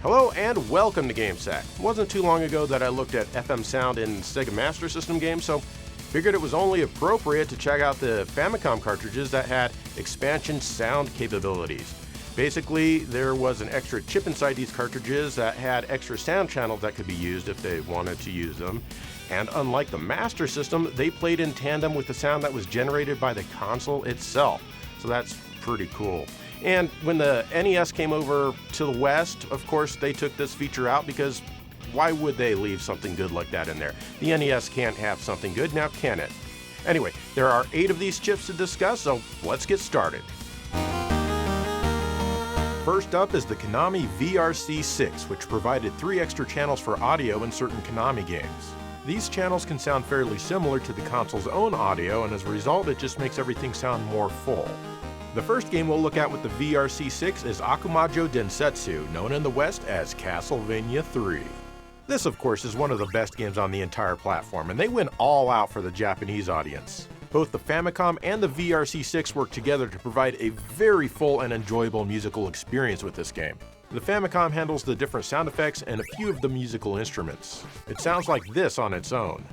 Hello and welcome to GameSack. It wasn't too long ago that I looked at FM sound in Sega Master System games, so figured it was only appropriate to check out the Famicom cartridges that had expansion sound capabilities. Basically, there was an extra chip inside these cartridges that had extra sound channels that could be used if they wanted to use them. And unlike the Master System, they played in tandem with the sound that was generated by the console itself. So that's pretty cool. And when the NES came over to the West, of course, they took this feature out because why would they leave something good like that in there? The NES can't have something good, now can it? Anyway, there are 8 of these chips to discuss, so let's get started. First up is the Konami VRC6, which provided 3 extra channels for audio in certain Konami games. These channels can sound fairly similar to the console's own audio, and as a result, it just makes everything sound more full. The first game we'll look at with the VRC6 is Akumajo Densetsu, known in the West as Castlevania 3. This, of course, is one of the best games on the entire platform, and they went all out for the Japanese audience. Both the Famicom and the VRC6 work together to provide a very full and enjoyable musical experience with this game. The Famicom handles the different sound effects and a few of the musical instruments. It sounds like this on its own.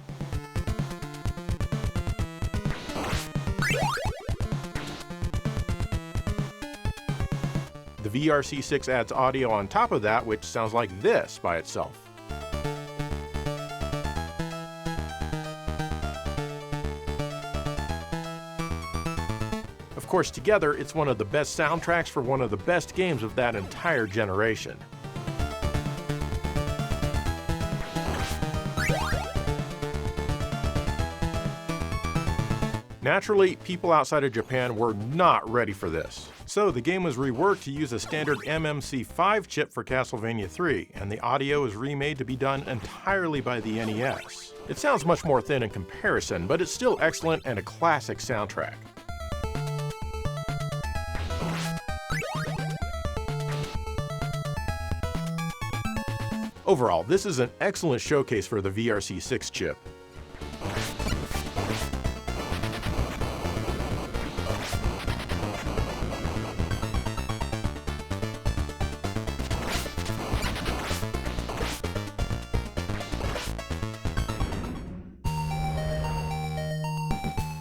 The VRC6 adds audio on top of that, which sounds like this by itself. Of course, together, it's one of the best soundtracks for one of the best games of that entire generation. Naturally, people outside of Japan were not ready for this. So the game was reworked to use a standard MMC5 chip for Castlevania 3, and the audio was remade to be done entirely by the NES. It sounds much more thin in comparison, but it's still excellent and a classic soundtrack. Overall, this is an excellent showcase for the VRC6 chip.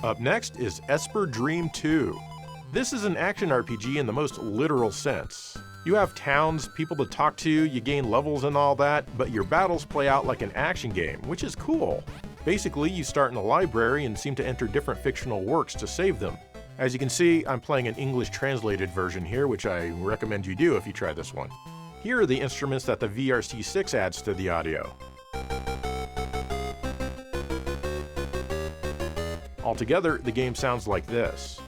Up next is Esper Dream 2. This is an action RPG in the most literal sense. You have towns, people to talk to, you gain levels and all that, but your battles play out like an action game, which is cool. Basically, you start in a library and seem to enter different fictional works to save them. As you can see, I'm playing an English translated version here, which I recommend you do if you try this one. Here are the instruments that the VRC6 adds to the audio. Altogether, the game sounds like this.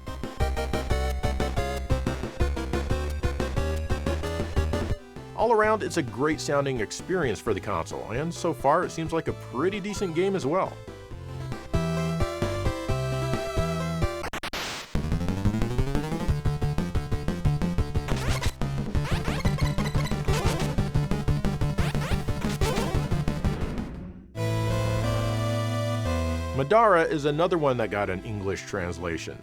All around, it's a great sounding experience for the console, and so far it seems like a pretty decent game as well. Madara is another one that got an English translation.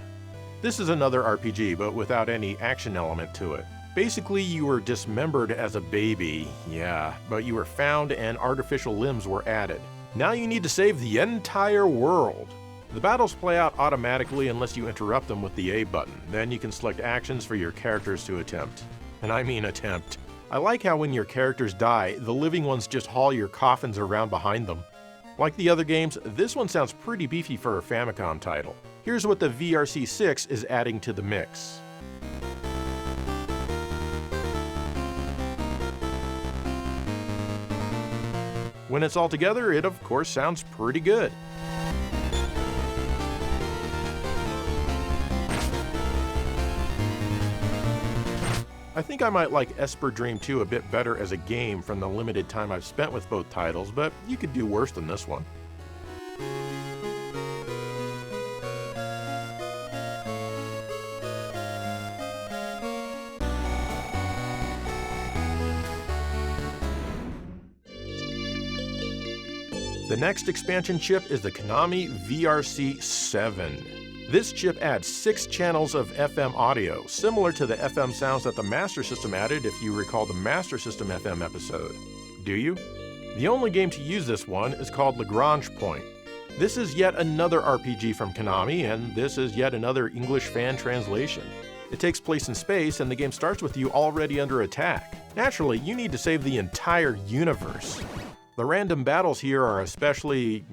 This is another RPG, but without any action element to it. Basically, you were dismembered as a baby, yeah, but you were found and artificial limbs were added. Now you need to save the entire world. The battles play out automatically unless you interrupt them with the A button. Then you can select actions for your characters to attempt. And I mean attempt. I like how when your characters die, the living ones just haul your coffins around behind them. Like the other games, this one sounds pretty beefy for a Famicom title. Here's what the VRC6 is adding to the mix. When it's all together, it of course sounds pretty good. I think I might like Esper Dream 2 a bit better as a game from the limited time I've spent with both titles, but you could do worse than this one. The next expansion chip is the Konami VRC7. This chip adds 6 channels of FM audio, similar to the FM sounds that the Master System added if you recall the Master System FM episode. Do you? The only game to use this one is called Lagrange Point. This is yet another RPG from Konami, and this is yet another English fan translation. It takes place in space, and the game starts with you already under attack. Naturally, you need to save the entire universe. The random battles here are especially,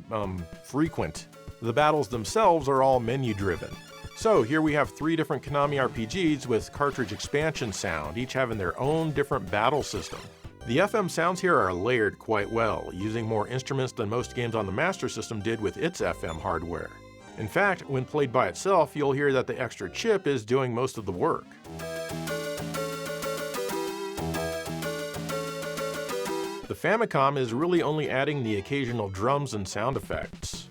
frequent. The battles themselves are all menu-driven. So here we have 3 different Konami RPGs with cartridge expansion sound, each having their own different battle system. The FM sounds here are layered quite well, using more instruments than most games on the Master System did with its FM hardware. In fact, when played by itself, you'll hear that the extra chip is doing most of the work. The Famicom is really only adding the occasional drums and sound effects.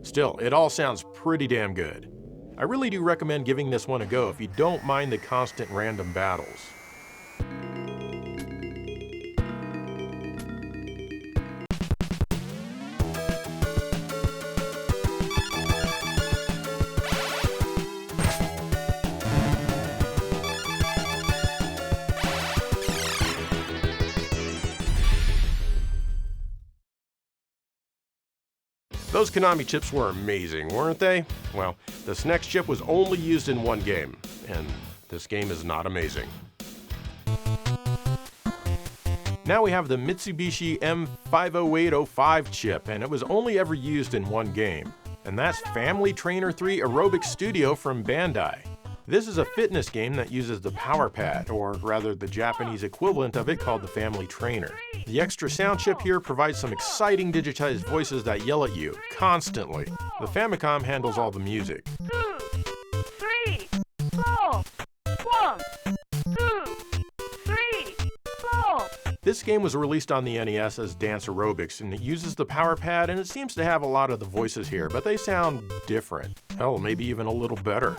Still, it all sounds pretty damn good. I really do recommend giving this one a go if you don't mind the constant random battles. Those Konami chips were amazing, weren't they? Well, this next chip was only used in one game, and this game is not amazing. Now we have the Mitsubishi M50805 chip, and it was only ever used in one game, and that's Family Trainer 3 Aerobic Studio from Bandai. This is a fitness game that uses the Power Pad, or rather the Japanese equivalent of it called the Family Trainer. The extra sound chip here provides some exciting digitized voices that yell at you, constantly. The Famicom handles all the music. 2, 3, 4. 1, 2, 3, 4. This game was released on the NES as Dance Aerobics, and it uses the Power Pad, and it seems to have a lot of the voices here, but they sound different. Hell, maybe even a little better.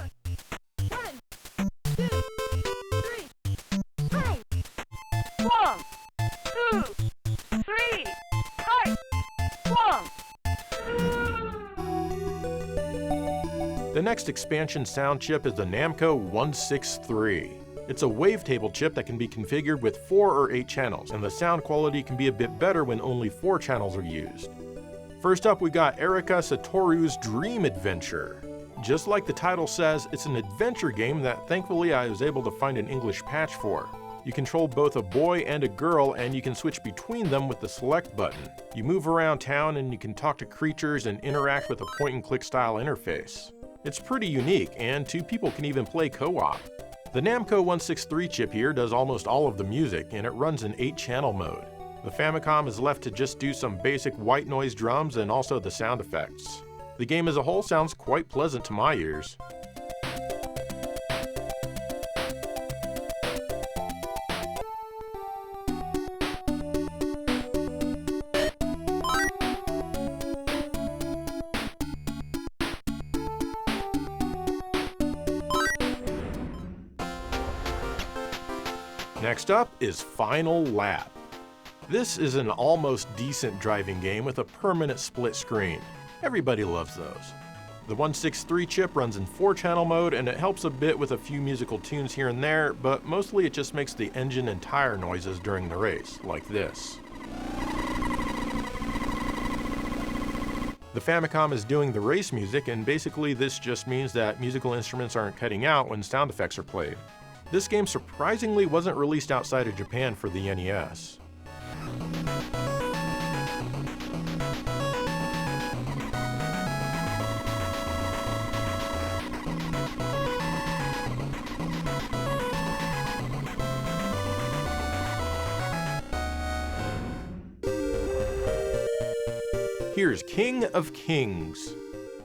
1, 2, 3, 5. 1, 2, 3, 5. 1. The next expansion sound chip is the Namco 163. It's a wavetable chip that can be configured with 4 or 8 channels, and the sound quality can be a bit better when only 4 channels are used. First up, we got Erika Satoru's Dream Adventure. Just like the title says, it's an adventure game that thankfully I was able to find an English patch for. You control both a boy and a girl, and you can switch between them with the select button. You move around town and you can talk to creatures and interact with a point-and-click style interface. It's pretty unique, and 2 people can even play co-op. The Namco 163 chip here does almost all of the music, and it runs in 8-channel mode. The Famicom is left to just do some basic white noise drums and also the sound effects. The game as a whole sounds quite pleasant to my ears. Next up is Final Lap. This is an almost decent driving game with a permanent split screen. Everybody loves those. The 163 chip runs in 4-channel mode, and it helps a bit with a few musical tunes here and there, but mostly it just makes the engine and tire noises during the race, like this. The Famicom is doing the race music, and basically this just means that musical instruments aren't cutting out when sound effects are played. This game surprisingly wasn't released outside of Japan for the NES. Here's King of Kings.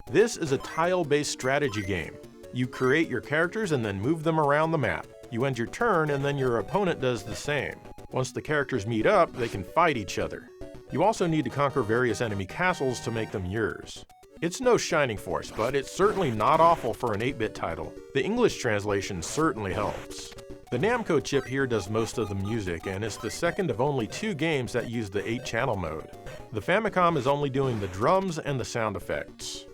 This is a tile-based strategy game. You create your characters and then move them around the map. You end your turn and then your opponent does the same. Once the characters meet up, they can fight each other. You also need to conquer various enemy castles to make them yours. It's no shining force, but it's certainly not awful for an 8-bit title. The English translation certainly helps. The Namco chip here does most of the music, and it's the second of only 2 games that use the 8-channel mode. The Famicom is only doing the drums and the sound effects.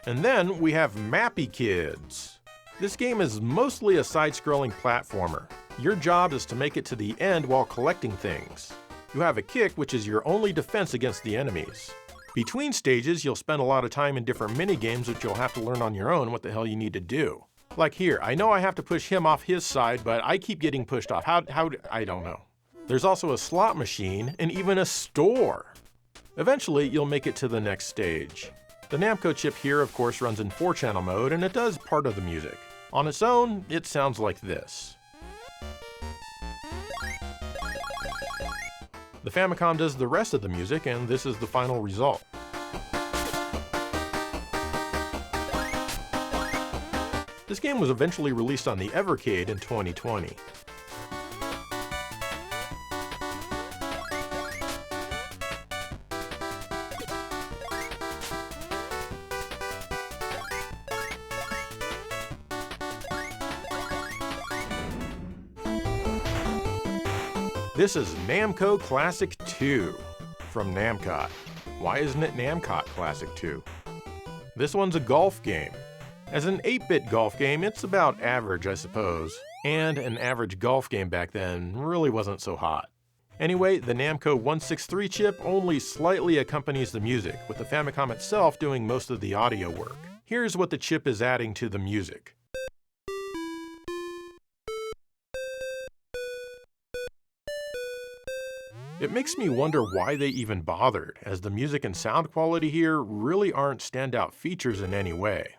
And then we have Mappy Kids. This game is mostly a side-scrolling platformer. Your job is to make it to the end while collecting things. You have a kick, which is your only defense against the enemies. Between stages, you'll spend a lot of time in different mini-games which you'll have to learn on your own what the hell you need to do. Like here, I know I have to push him off his side, but I keep getting pushed off. I don't know. There's also a slot machine and even a store. Eventually, you'll make it to the next stage. The Namco chip here, of course, runs in 4-channel mode, and it does part of the music. On its own, it sounds like this. The Famicom does the rest of the music, and this is the final result. This game was eventually released on the Evercade in 2020. This is Namco Classic 2 from Namcot. Why isn't it Namcot Classic 2? This one's a golf game. As an 8-bit golf game, it's about average, I suppose. And an average golf game back then really wasn't so hot. Anyway, the Namco 163 chip only slightly accompanies the music, with the Famicom itself doing most of the audio work. Here's what the chip is adding to the music. It makes me wonder why they even bothered, as the music and sound quality here really aren't standout features in any way.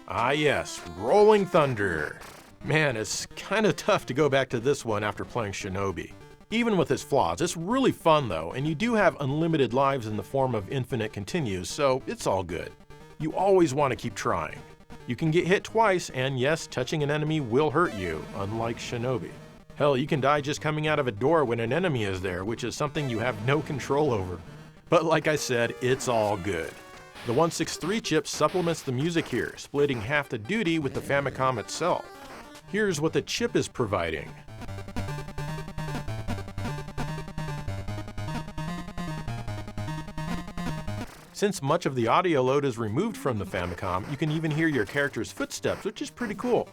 Ah yes, Rolling Thunder. Man, it's kinda tough to go back to this one after playing Shinobi. Even with its flaws, it's really fun though, and you do have unlimited lives in the form of infinite continues, so it's all good. You always want to keep trying. You can get hit twice, and yes, touching an enemy will hurt you, unlike Shinobi. Hell, you can die just coming out of a door when an enemy is there, which is something you have no control over. But like I said, it's all good. The 163 chip supplements the music here, splitting half the duty with the Famicom itself. Here's what the chip is providing. Since much of the audio load is removed from the Famicom, you can even hear your character's footsteps, which is pretty cool.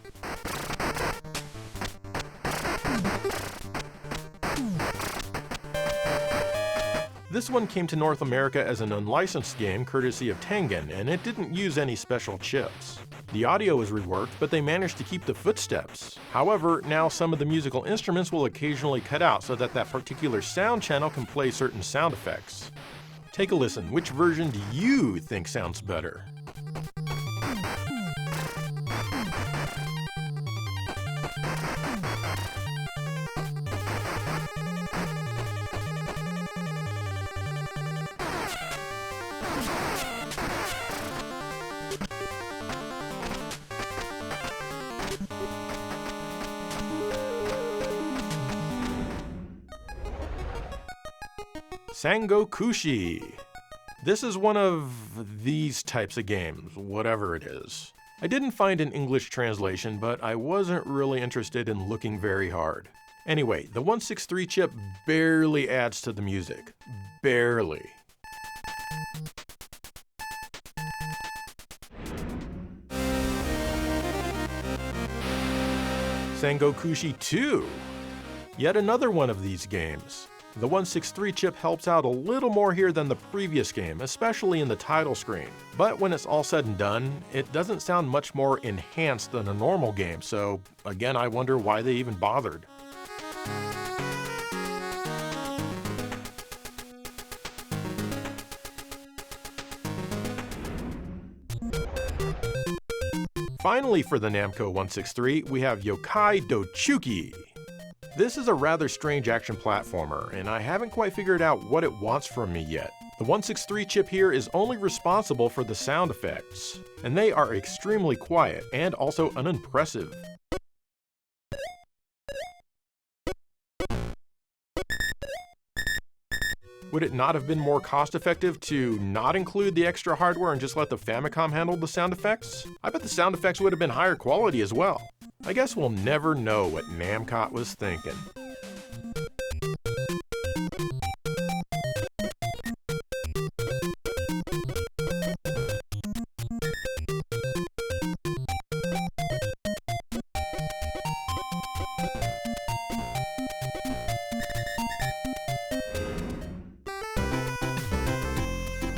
This one came to North America as an unlicensed game courtesy of Tengen, and it didn't use any special chips. The audio was reworked, but they managed to keep the footsteps. However, now some of the musical instruments will occasionally cut out so that that particular sound channel can play certain sound effects. Take a listen. Which version do you think sounds better? Sangokushi. This is one of these types of games, whatever it is. I didn't find an English translation, but I wasn't really interested in looking very hard. Anyway, the 163 chip barely adds to the music. Barely. Sangokushi 2. Yet another one of these games. The 163 chip helps out a little more here than the previous game, especially in the title screen. But when it's all said and done, it doesn't sound much more enhanced than a normal game, so again, I wonder why they even bothered. Finally, for the Namco 163, we have Yokai Dochuki. This is a rather strange action platformer, and I haven't quite figured out what it wants from me yet. The 163 chip here is only responsible for the sound effects, and they are extremely quiet and also unimpressive. Would it not have been more cost-effective to not include the extra hardware and just let the Famicom handle the sound effects? I bet the sound effects would have been higher quality as well. I guess we'll never know what Namco was thinking.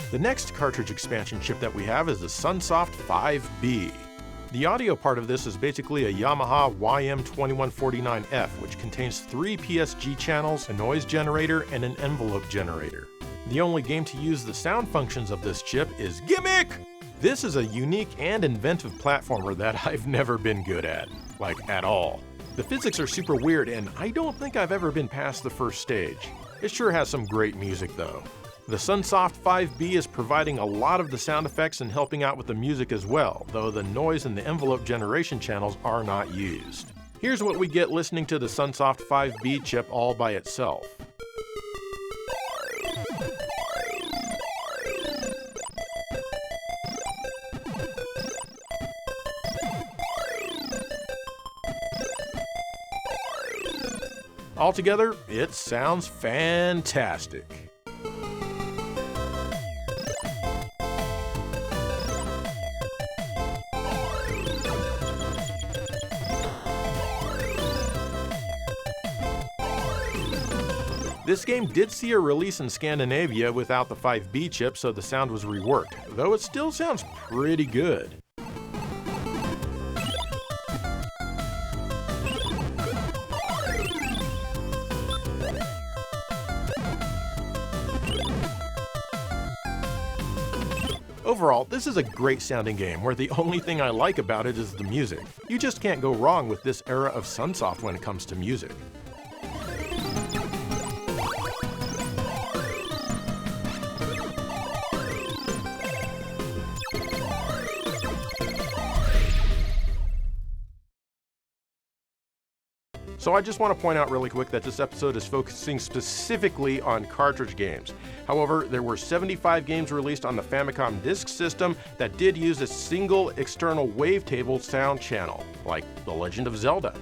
The next cartridge expansion chip that we have is the Sunsoft 5B. The audio part of this is basically a Yamaha YM2149F, which contains 3 PSG channels, a noise generator, and an envelope generator. The only game to use the sound functions of this chip is Gimmick! This is a unique and inventive platformer that I've never been good at, like at all. The physics are super weird, and I don't think I've ever been past the first stage. It sure has some great music though. The Sunsoft 5B is providing a lot of the sound effects and helping out with the music as well, though the noise and the envelope generation channels are not used. Here's what we get listening to the Sunsoft 5B chip all by itself. Altogether, it sounds fantastic. This game did see a release in Scandinavia without the 5B chip, so the sound was reworked, though it still sounds pretty good. Overall, this is a great sounding game where the only thing I like about it is the music. You just can't go wrong with this era of Sunsoft when it comes to music. So I just want to point out really quick that this episode is focusing specifically on cartridge games. However, there were 75 games released on the Famicom disk system that did use a single external wavetable sound channel, like The Legend of Zelda.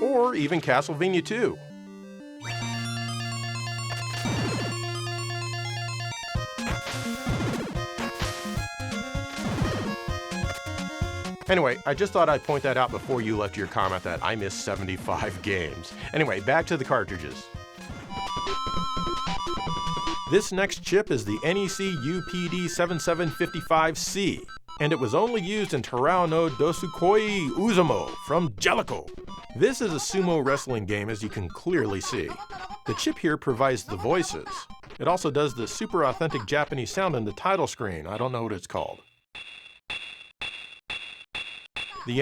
Or even Castlevania 2. Anyway, I just thought I'd point that out before you left your comment that I missed 75 games. Anyway, back to the cartridges. This next chip is the NEC UPD7755C, and it was only used in Terao no Dosukoi Uzumo from Jellicoe. This is a sumo wrestling game, as you can clearly see. The chip here provides the voices. It also does the super authentic Japanese sound in the title screen. I don't know what it's called. The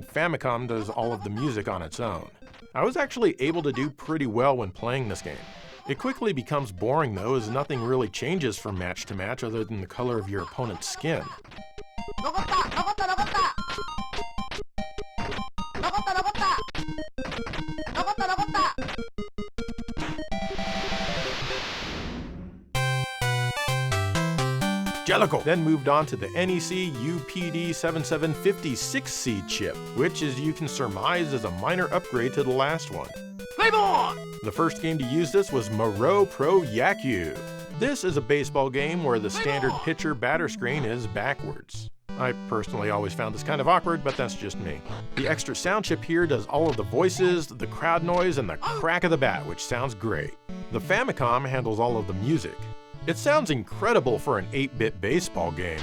Famicom does all of the music on its own. I was actually able to do pretty well when playing this game. It quickly becomes boring though, as nothing really changes from match to match other than the color of your opponent's skin. Jellicoe then moved on to the NEC UPD7756C chip, which, as you can surmise, is a minor upgrade to the last one. The first game to use this was Moro Pro Yaku. This is a baseball game where the standard pitcher-batter screen is backwards. I personally always found this kind of awkward, but that's just me. The extra sound chip here does all of the voices, the crowd noise, and the crack of the bat, which sounds great. The Famicom handles all of the music. It sounds incredible for an 8-bit baseball game.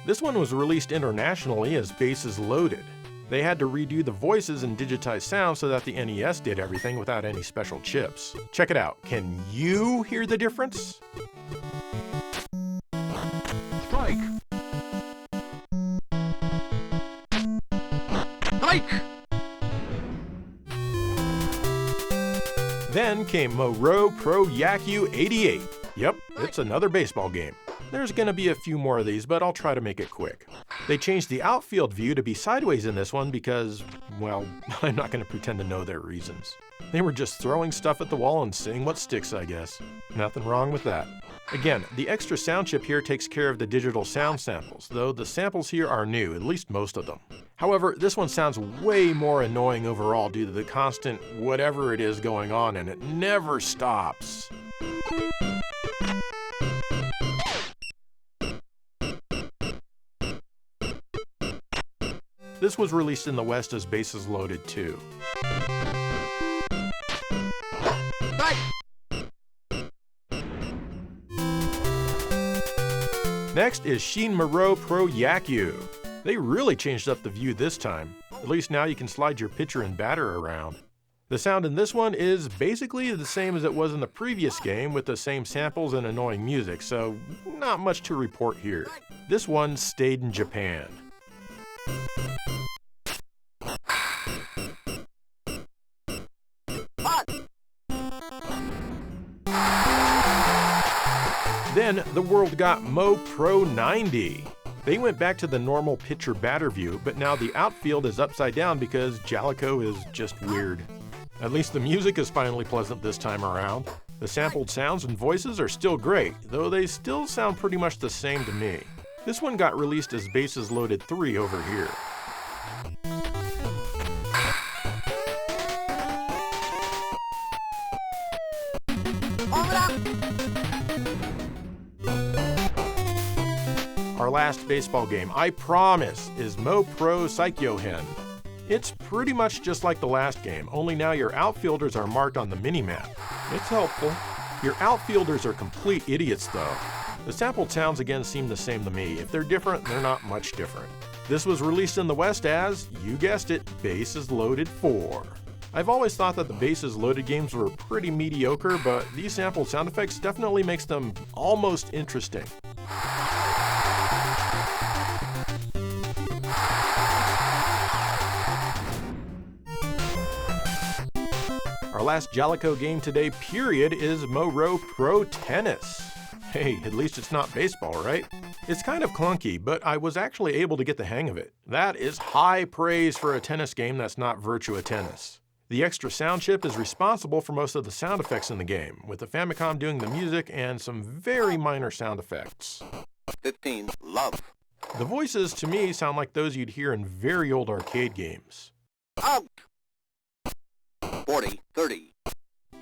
This one was released internationally as Bases Loaded. They had to redo the voices and digitize sound so that the NES did everything without any special chips. Check it out. Can you hear the difference? Strike! Strike! Then came Mo-Ro Pro Yakyu 88. Yep, it's another baseball game. There's gonna be a few more of these, but I'll try to make it quick. They changed the outfield view to be sideways in this one because, well, I'm not gonna pretend to know their reasons. They were just throwing stuff at the wall and seeing what sticks, I guess. Nothing wrong with that. Again, the extra sound chip here takes care of the digital sound samples, though the samples here are new, at least most of them. However, this one sounds way more annoying overall due to the constant whatever it is going on, and it never stops. This was released in the West as Bases Loaded 2. Next is Shin-Mo-Ro Pro Yakyu. They really changed up the view this time. At least now you can slide your pitcher and batter around. The sound in this one is basically the same as it was in the previous game with the same samples and annoying music, so not much to report here. This one stayed in Japan. Then the world got Mo Pro 90. They went back to the normal pitcher-batter view, but now the outfield is upside down because Jalico is just weird. At least the music is finally pleasant this time around. The sampled sounds and voices are still great, though they still sound pretty much the same to me. This one got released as Bases Loaded 3 over here. Our last baseball game, I promise, is Mo Pro Saikyohen. It's pretty much just like the last game, only now your outfielders are marked on the mini-map. It's helpful. Your outfielders are complete idiots though. The sampled sounds again seem the same to me. If they're different, they're not much different. This was released in the West as, you guessed it, Bases Loaded 4. I've always thought that the Bases Loaded games were pretty mediocre, but these sampled sound effects definitely makes them almost interesting. Our last Jalico game today, period, is Mo-Ro Pro Tennis. Hey, at least it's not baseball, right? It's kind of clunky, but I was actually able to get the hang of it. That is high praise for a tennis game that's not Virtua Tennis. The extra sound chip is responsible for most of the sound effects in the game, with the Famicom doing the music and some very minor sound effects. 15. Love. The voices, to me, sound like those you'd hear in very old arcade games. Out. 40. 30.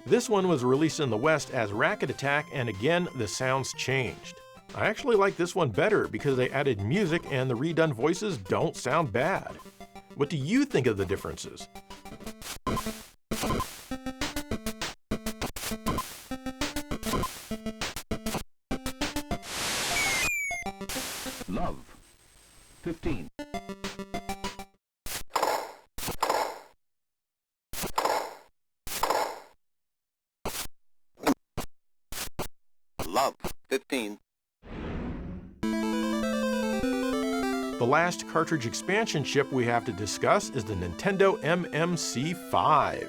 This one was released in the West as Racket Attack, and again, the sounds changed. I actually like this one better because they added music and the redone voices don't sound bad. What do you think of the differences? Love. 15. Love. 15. The last cartridge expansion chip we have to discuss is the Nintendo MMC5.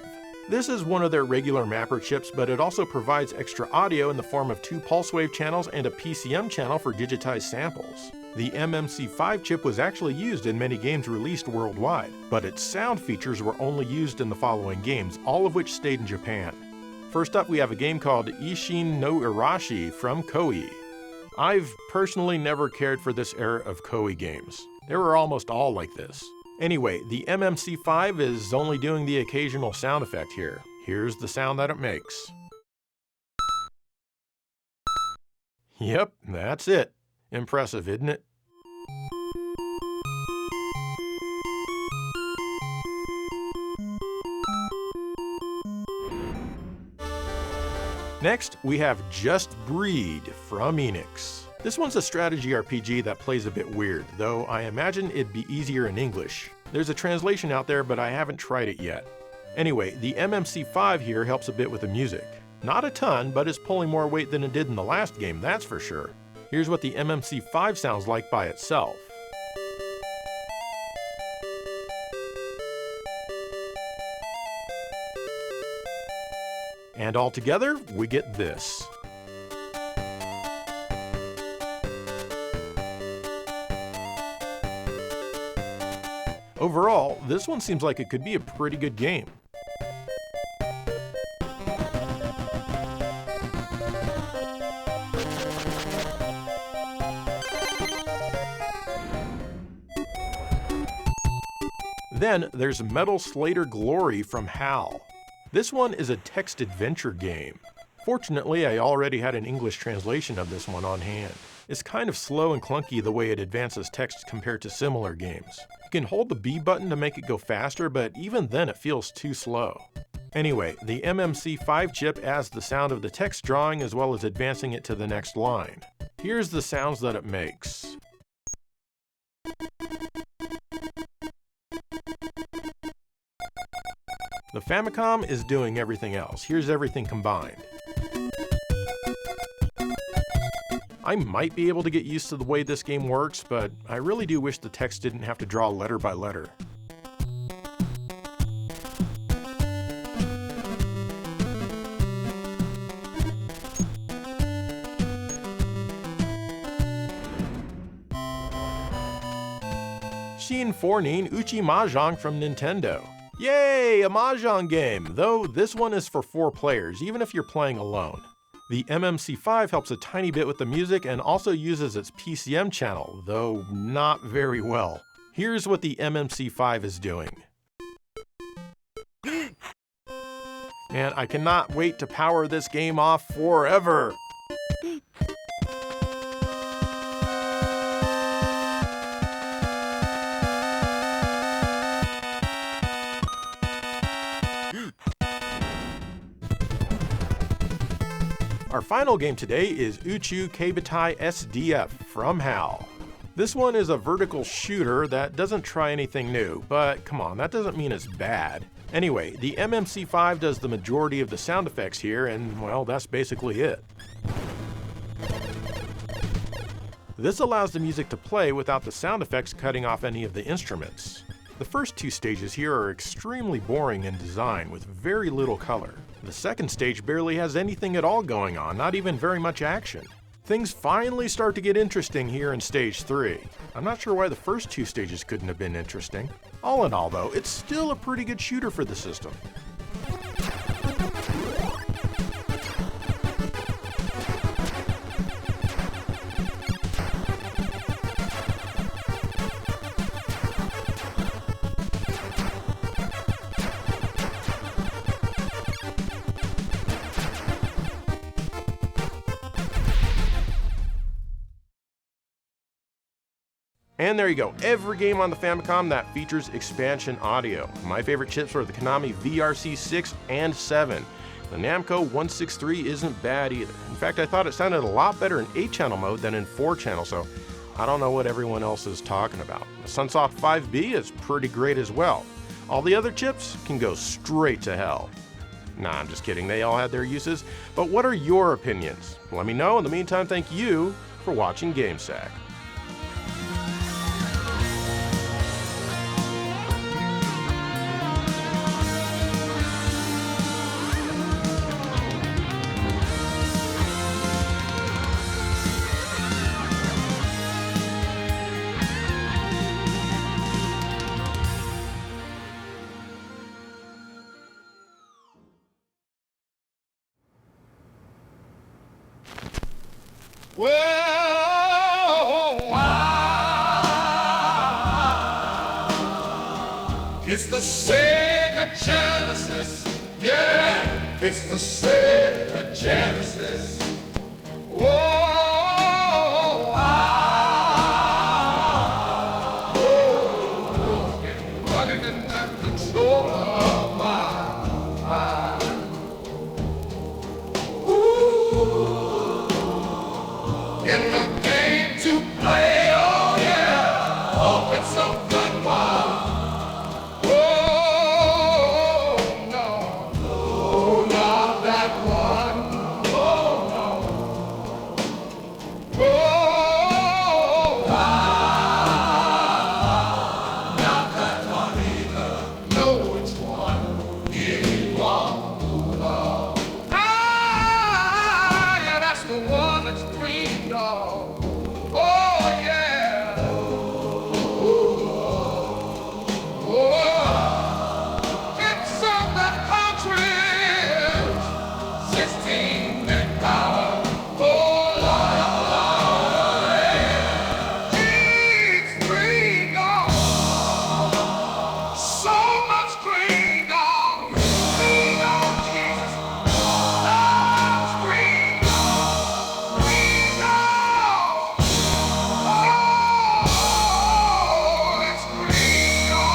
This is one of their regular mapper chips, but it also provides extra audio in the form of 2 pulse wave channels and a PCM channel for digitized samples. The MMC5 chip was actually used in many games released worldwide, but its sound features were only used in the following games, all of which stayed in Japan. First up, we have a game called Ishin no Irashi from Koei. I've personally never cared for this era of Koei games. They were almost all like this. Anyway, the MMC5 is only doing the occasional sound effect here. Here's the sound that it makes. Yep, that's it. Impressive, isn't it? Next, we have Just Breed from Enix. This one's a strategy RPG that plays a bit weird, though I imagine it'd be easier in English. There's a translation out there, but I haven't tried it yet. Anyway, the MMC5 here helps a bit with the music. Not a ton, but it's pulling more weight than it did in the last game, that's for sure. Here's what the MMC5 sounds like by itself. And all together, we get this. Overall, this one seems like it could be a pretty good game. Then there's Metal Slater Glory from HAL. This one is a text adventure game. Fortunately, I already had an English translation of this one on hand. It's kind of slow and clunky the way it advances text compared to similar games. You can hold the B button to make it go faster, but even then it feels too slow. Anyway, the MMC5 chip adds the sound of the text drawing as well as advancing it to the next line. Here's the sounds that it makes. The Famicom is doing everything else. Here's everything combined. I might be able to get used to the way this game works, but I really do wish the text didn't have to draw letter by letter. Shin Fornin Uchi Mahjong from Nintendo. Yay, a Mahjong game! Though this one is for 4 players, even if you're playing alone. The MMC5 helps a tiny bit with the music and also uses its PCM channel, though not very well. Here's what the MMC5 is doing. And I cannot wait to power this game off forever! Our final game today is Uchu Keibutai SDF from HAL. This one is a vertical shooter that doesn't try anything new, but come on, that doesn't mean it's bad. Anyway, the MMC5 does the majority of the sound effects here, and well, that's basically it. This allows the music to play without the sound effects cutting off any of the instruments. The first 2 stages here are extremely boring in design with very little color. The second stage barely has anything at all going on, not even very much action. Things finally start to get interesting here in stage 3. I'm not sure why the first 2 stages couldn't have been interesting. All in all though, it's still a pretty good shooter for the system. And there you go, every game on the Famicom that features expansion audio. My favorite chips are the Konami VRC6 and 7. The Namco 163 isn't bad either. In fact, I thought it sounded a lot better in 8-channel mode than in 4-channel, so I don't know what everyone else is talking about. The Sunsoft 5B is pretty great as well. All the other chips can go straight to hell. Nah, I'm just kidding, they all had their uses. But what are your opinions? Let me know. In the meantime, thank you for watching GameSack. Well, it's the Sega Genesis, yeah, it's the Sega Genesis. Whoa, running in that control of my mind. In the game to play, oh yeah, oh it's so good, wow. green dog. Oh yeah. Oh, it's on the cartridge. 16-bit power. Oh Lord, it's green dog. So much green dog. Green dog, Jesus. Loves green dog. Green dog. Oh, it's green dog.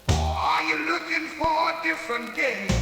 Are you looking for a different game?